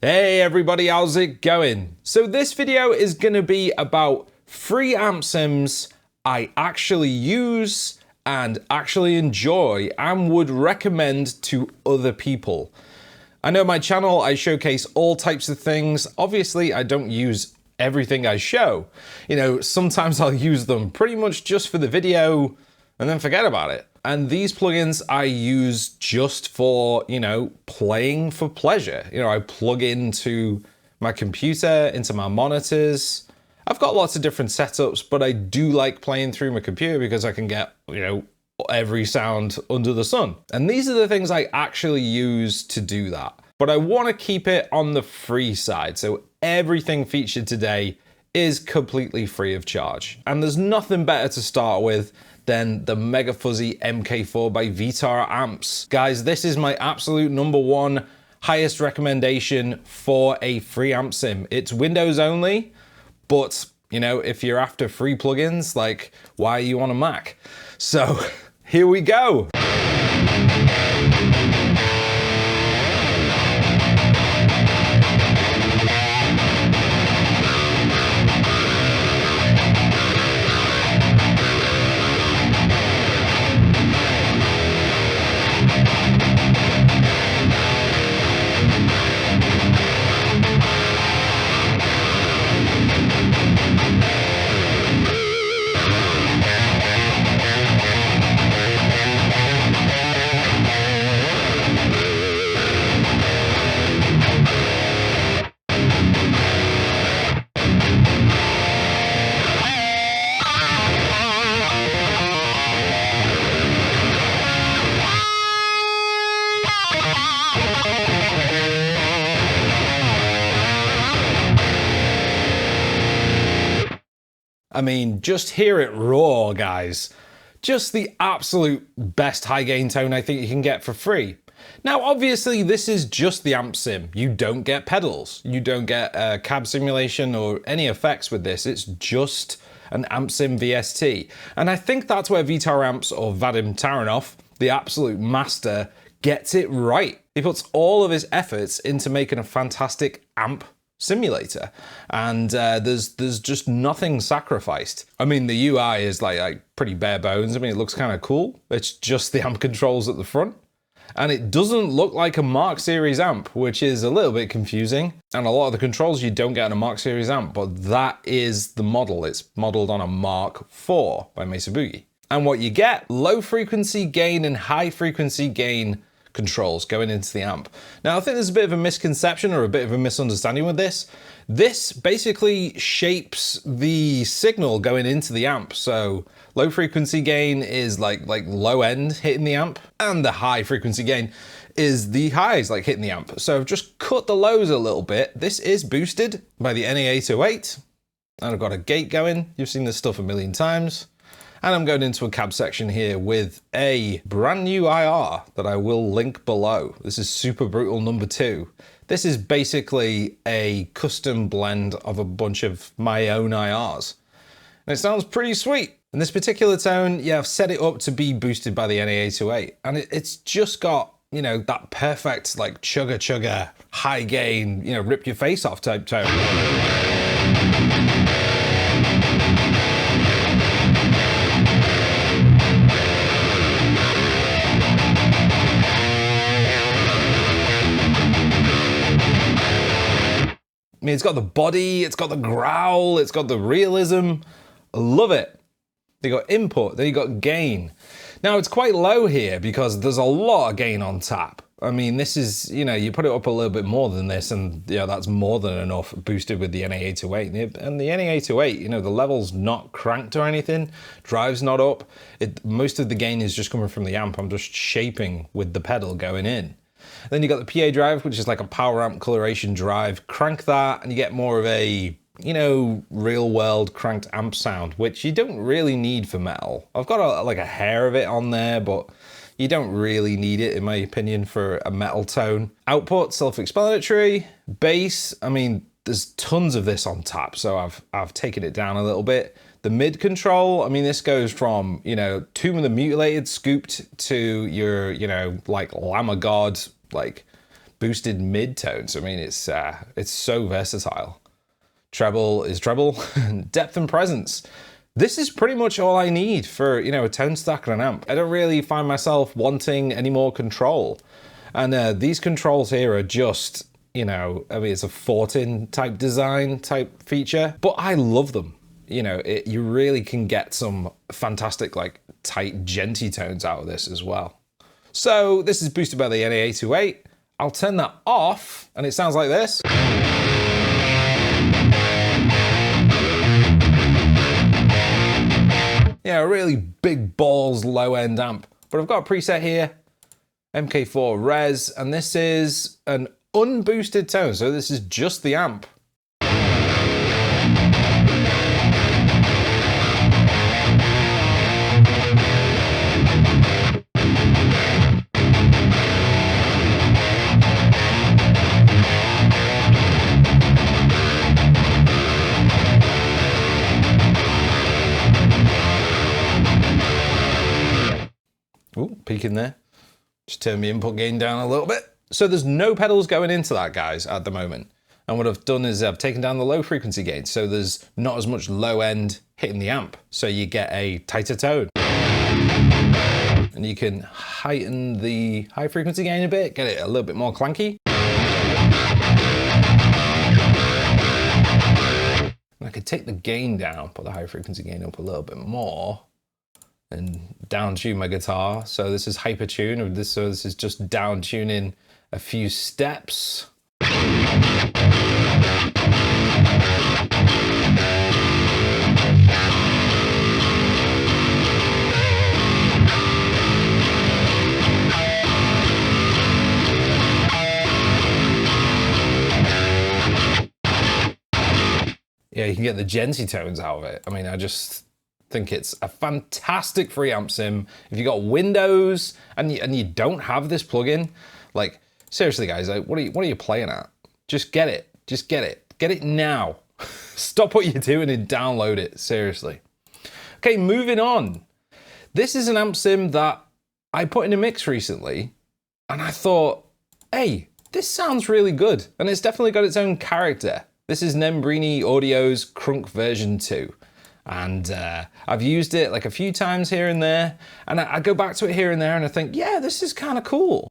Hey everybody, how's it going? So this video is gonna be about free amp sims I actually use and actually enjoy and would recommend to other people. I know my channel, I showcase all types of things. Obviously, I don't use everything I show. You know, sometimes I'll use them pretty much just for the video and then forget about it. And these plugins I use just for, playing for pleasure. I plug into my computer, into my monitors. I've got lots of different setups, but I do like playing through my computer because I can get, every sound under the sun. And these are the things I actually use to do that. But I want to keep it on the free side. So everything featured today is completely free of charge. And there's nothing better to start with than the Mega Fuzzy MK4 by VTR amps. Guys, this is my absolute #1 highest recommendation for a free amp sim. It's Windows only, but if you're after free plugins, like, why are you on a Mac? So here we go. I mean, just hear it roar, guys. Just the absolute best high gain tone I think you can get for free. Now, obviously, this is just the amp sim. You don't get pedals. You don't get cab simulation or any effects with this. It's just an amp sim VST. And I think that's where VTR Amps or Vadim Taranov, the absolute master, gets it right. He puts all of his efforts into making a fantastic amp simulator, and there's just nothing sacrificed. I mean, the UI is like pretty bare bones. I mean, it looks kind of cool. It's just the amp controls at the front, and it doesn't look like a Mark Series amp, which is a little bit confusing. And a lot of the controls you don't get on a Mark Series amp, but that is the model. It's modeled on a Mark IV by Mesa Boogie. And what you get, low frequency gain and high frequency gain controls going into the amp. Now, I think there's a bit of a misconception or a bit of a misunderstanding with this. This basically shapes the signal going into the amp. So low frequency gain is like low end hitting the amp, and the high frequency gain is the highs like hitting the amp. So I've just cut the lows a little bit. This is boosted by the NA808, and I've got a gate going. You've seen this stuff a million times. And I'm going into a cab section here with a brand new IR that I will link below. This is Super Brutal #2. This is basically a custom blend of a bunch of my own IRs. And it sounds pretty sweet. In this particular tone, yeah, I've set it up to be boosted by the NA808. And it's just got, that perfect like chugga, high gain, rip your face off type tone. I mean, it's got the body, it's got the growl, it's got the realism. I love it. They got input, then you got gain. Now, it's quite low here because there's a lot of gain on tap. I mean, this is, you put it up a little bit more than this, and that's more than enough boosted with the NA808. And the NA808, the level's not cranked or anything, drive's not up. Most of the gain is just coming from the amp. I'm just shaping with the pedal going in. Then you got the PA drive, which is like a power amp coloration drive. Crank that and you get more of a, real world cranked amp sound, which you don't really need for metal. I've got a hair of it on there, but you don't really need it, in my opinion, for a metal tone. Output, self-explanatory. Bass, I mean, there's tons of this on tap, so I've taken it down a little bit. The mid control, I mean, this goes from, Tomb of the Mutilated scooped to your, like Lamb of God, like boosted mid tones. I mean, it's so versatile. Treble is treble, depth and presence. This is pretty much all I need for, you know, a tone stack and an amp. I don't really find myself wanting any more control. And these controls here are just, you know, I mean, it's a 14 type design type feature, but I love them. You know, you really can get some fantastic, like, tight, genty tones out of this as well. So this is boosted by the NA828. I'll turn that off, and it sounds like this. Yeah, a really big balls low-end amp. But I've got a preset here, MK4 Res, and this is an unboosted tone, so this is just the amp. Ooh, peak in there. Just turn the input gain down a little bit. So there's no pedals going into that, guys, at the moment. And what I've done is I've taken down the low frequency gain, so there's not as much low end hitting the amp. So you get a tighter tone. And you can heighten the high frequency gain a bit, get it a little bit more clanky. And I could take the gain down, put the high frequency gain up a little bit more, and down tune my guitar. So this is hyper tune, so this is just down tuning a few steps. Yeah, you can get the genty tones out of it. I mean, I just think it's a fantastic free amp sim. If you got Windows and you don't have this plugin, like, seriously guys, like, what are you playing at? Just get it. Just get it. Get it now. Stop what you're doing and download it. Seriously. Okay, moving on. This is an amp sim that I put in a mix recently, and I thought, hey, this sounds really good, and it's definitely got its own character. This is Nembrini Audio's Crunk version 2. And I've used it like a few times here and there, and I go back to it here and there and I think, yeah, this is kind of cool.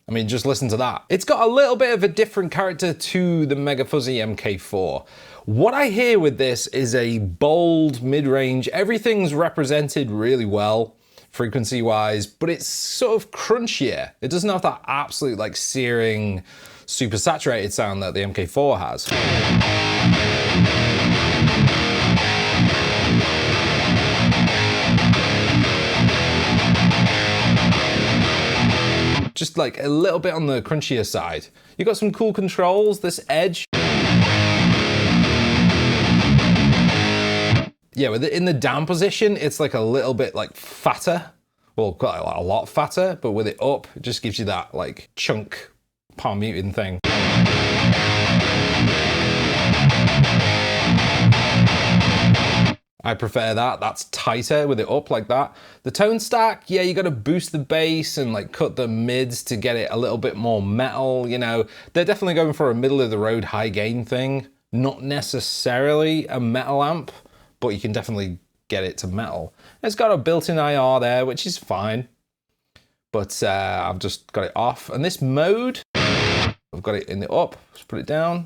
I mean, just listen to that. It's got a little bit of a different character to the Mega Fuzzy MK4. What I hear with this is a bold mid-range. Everything's represented really well, frequency-wise, but it's sort of crunchier. It doesn't have that absolute, like, searing, super saturated sound that the MK4 has. Just like a little bit on the crunchier side. You got some cool controls, this edge. Yeah, in the down position, it's like a little bit like fatter. Well, quite a lot fatter, but with it up, it just gives you that like chunk palm muting thing. I prefer that. That's tighter with it up like that. The tone stack, yeah, you got to boost the bass and like cut the mids to get it a little bit more metal, you know. They're definitely going for a middle of the road high gain thing. Not necessarily a metal amp, but you can definitely get it to metal. It's got a built-in IR there, which is fine. But I've just got it off. And this mode, I've got it in the up. Let's put it down.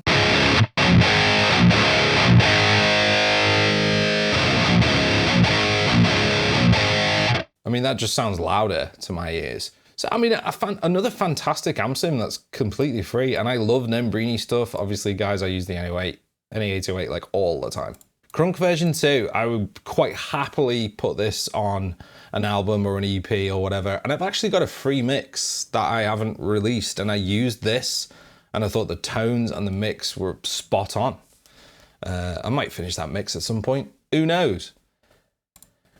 I mean, that just sounds louder to my ears. So, I mean, another fantastic amp sim that's completely free, and I love Nembrini stuff. Obviously, guys, I use the NA828 like all the time. Crunk version 2, I would quite happily put this on an album or an EP or whatever, and I've actually got a free mix that I haven't released, and I used this, and I thought the tones and the mix were spot on. I might finish that mix at some point. Who knows?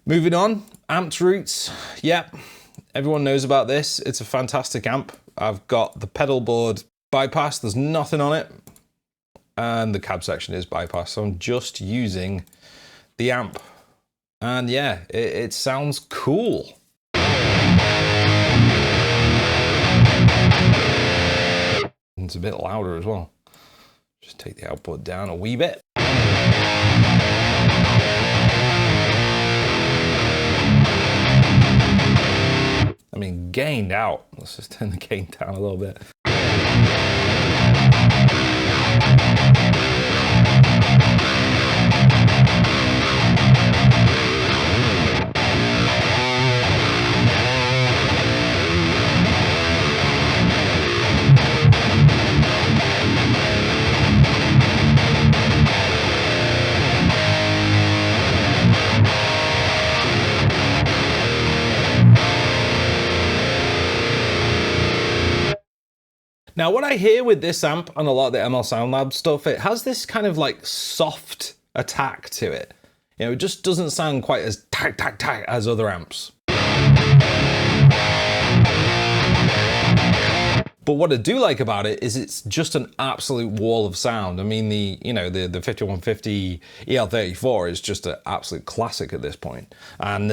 Moving on, amped roots. Yep, everyone knows about this. It's a fantastic amp. I've got the pedal board bypass. There's nothing on it. And the cab section is bypassed. So I'm just using the amp. And yeah, it sounds cool. It's a bit louder as well. Just take the output down a wee bit. I mean, gained out. Let's just turn the gain down a little bit. Now, what I hear with this amp and a lot of the ML Sound Lab stuff, it has this kind of like soft attack to it. You know, it just doesn't sound quite as tack, tack, tack as other amps. But what I do like about it is it's just an absolute wall of sound. I mean, the 5150 EL34 is just an absolute classic at this point. And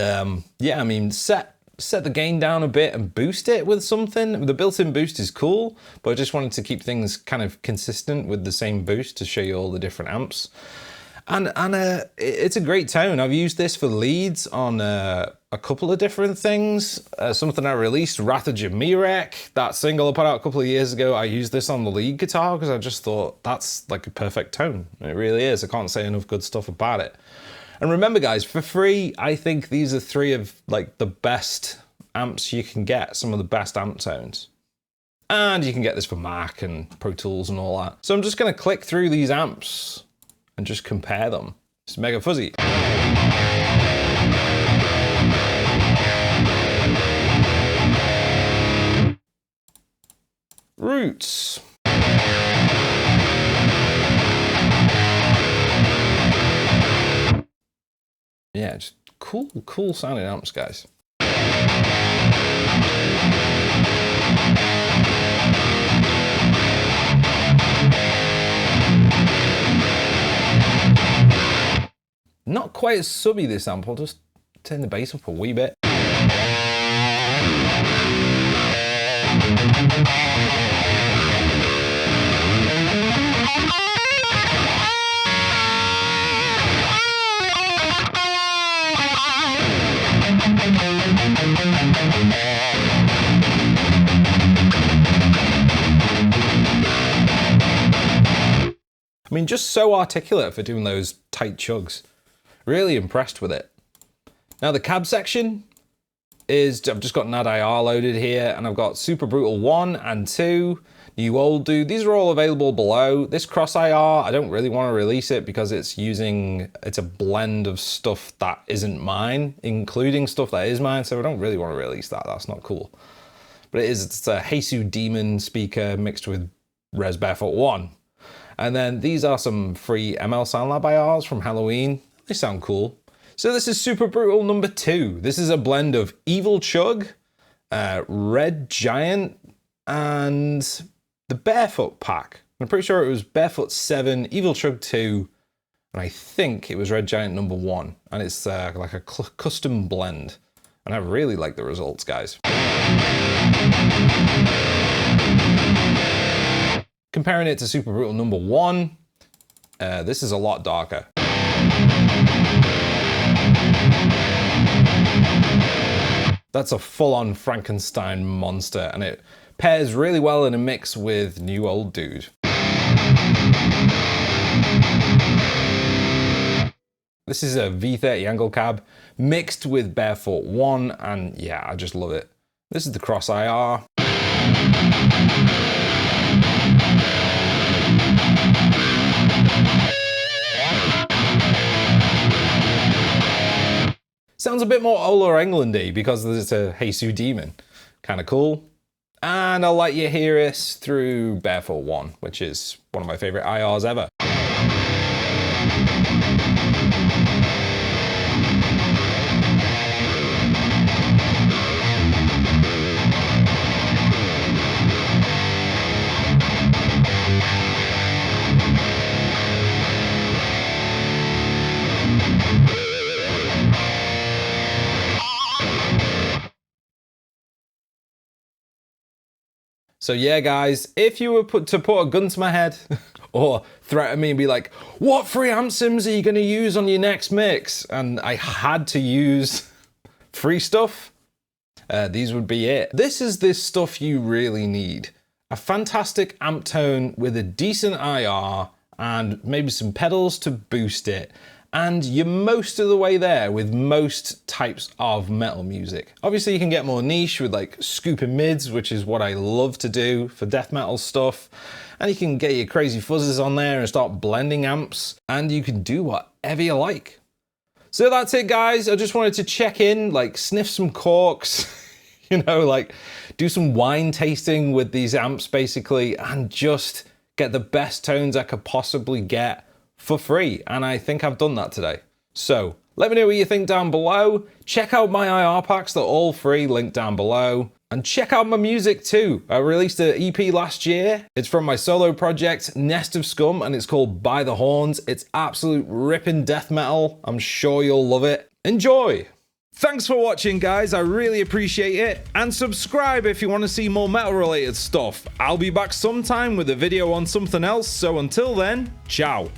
yeah, I mean, set the gain down a bit and boost it with something. The built-in boost is cool, but I just wanted to keep things kind of consistent with the same boost to show you all the different amps. And it's a great tone. I've used this for leads on a couple of different things. Something I released, Wrath of Jamirek, that single I put out a couple of years ago, I used this on the lead guitar because I just thought that's like a perfect tone. It really is. I can't say enough good stuff about it. And remember guys, for free, I think these are three of like the best amps you can get, some of the best amp tones. And you can get this for Mac and Pro Tools and all that. So I'm just gonna click through these amps and just compare them. It's mega fuzzy. Roots. Yeah, just cool sounding amps, guys. Not quite as subby this amp, I'll just turn the bass up a wee bit. I mean, just so articulate for doing those tight chugs. Really impressed with it. Now the cab section is, I've just got NAD IR loaded here, and I've got Super Brutal 1 and 2, New Old Dude. These are all available below. This Cross IR, I don't really want to release it because it's a blend of stuff that isn't mine, including stuff that is mine, so I don't really want to release that. That's not cool. But it's a Jesus Demon speaker mixed with Res Barefoot 1. And then these are some free ML Sound Lab IRs from Halloween. They sound cool. So this is Super Brutal number 2. This is a blend of Evil Chug, Red Giant, and the Barefoot pack. I'm pretty sure it was Barefoot 7, Evil Chug 2, and I think it was Red Giant number 1. And it's like a custom blend. And I really like the results, guys. Comparing it to Super Brutal number 1, this is a lot darker. That's a full-on Frankenstein monster, and it pairs really well in a mix with New Old Dude. This is a V30 angle cab mixed with Barefoot 1, and yeah, I just love it. This is the Cross IR. Sounds a bit more Ola Englandy because it's a Jesus Demon. Kind of cool. And I'll let you hear us through Barefoot 1, which is one of my favorite IRs ever. So yeah, guys, if you were to put a gun to my head or threaten me and be like, what free amp sims are you going to use on your next mix? And I had to use free stuff, these would be it. This is this stuff you really need. A fantastic amp tone with a decent IR and maybe some pedals to boost it. And you're most of the way there with most types of metal music. Obviously you can get more niche with like scooping mids, which is what I love to do for death metal stuff. And you can get your crazy fuzzes on there and start blending amps, and you can do whatever you like. So that's it, guys. I just wanted to check in, like sniff some corks, you know, like do some wine tasting with these amps basically, and just get the best tones I could possibly get for free, and I think I've done that today. So let me know what you think down below. Check out my IR packs, they're all free, link down below. And check out my music too. I released an EP last year. It's from my solo project, Nest of Scum, and it's called By the Horns. It's absolute ripping death metal. I'm sure you'll love it. Enjoy! Thanks for watching, guys. I really appreciate it. And subscribe if you want to see more metal related stuff. I'll be back sometime with a video on something else, so until then, ciao.